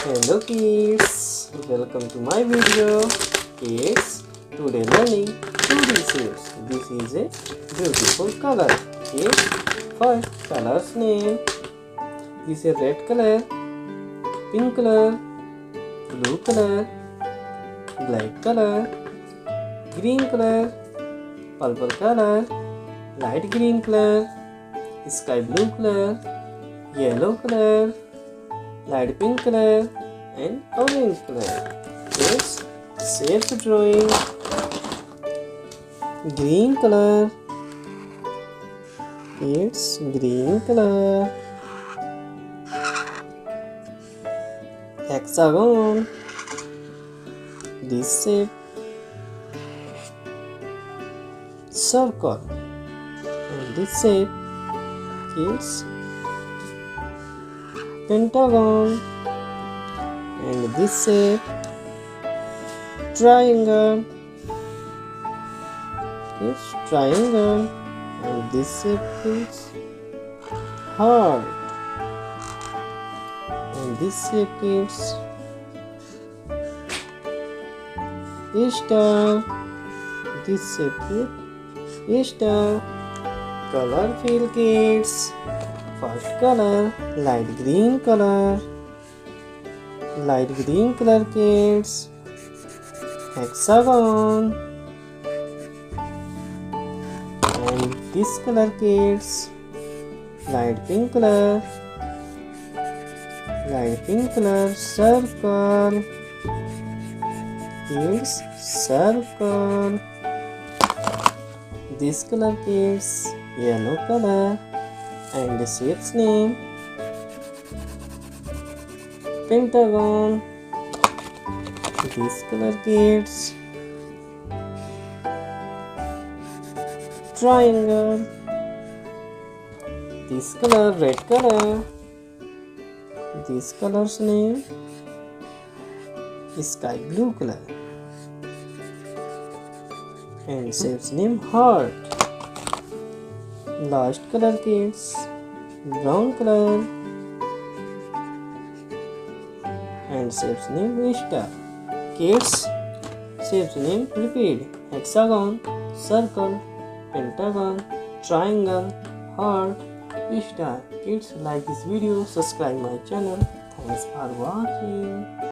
Hello kids, welcome to my video. Kids, today learning 2D shapes. This is a beautiful color. Kids, first color's name. This is a red color, pink color, blue color, black color, green color, purple color, light green color, sky blue color, yellow color, light pink color and orange color. It's shape drawing. Green color. It's green color. Hexagon. This shape. Circle. And this shape is pentagon, and this shape triangle is triangle, and this shape is heart, and this shape is star, this shape is star. Colorful kids. First color, light green color. Light green color kids. Hexagon. And this color kids. Light pink color. Light pink color. Circle. Kids, circle. This color kids. Yellow color. And the shape's name pentagon. This color kids triangle. This color red color. This color's name sky blue color, and shape's name heart. Last color kids brown color, and shape's name star. Kids, shape's name repeat: hexagon, circle, pentagon, triangle, heart, star. Kids, like this video, subscribe my channel. Thanks for watching.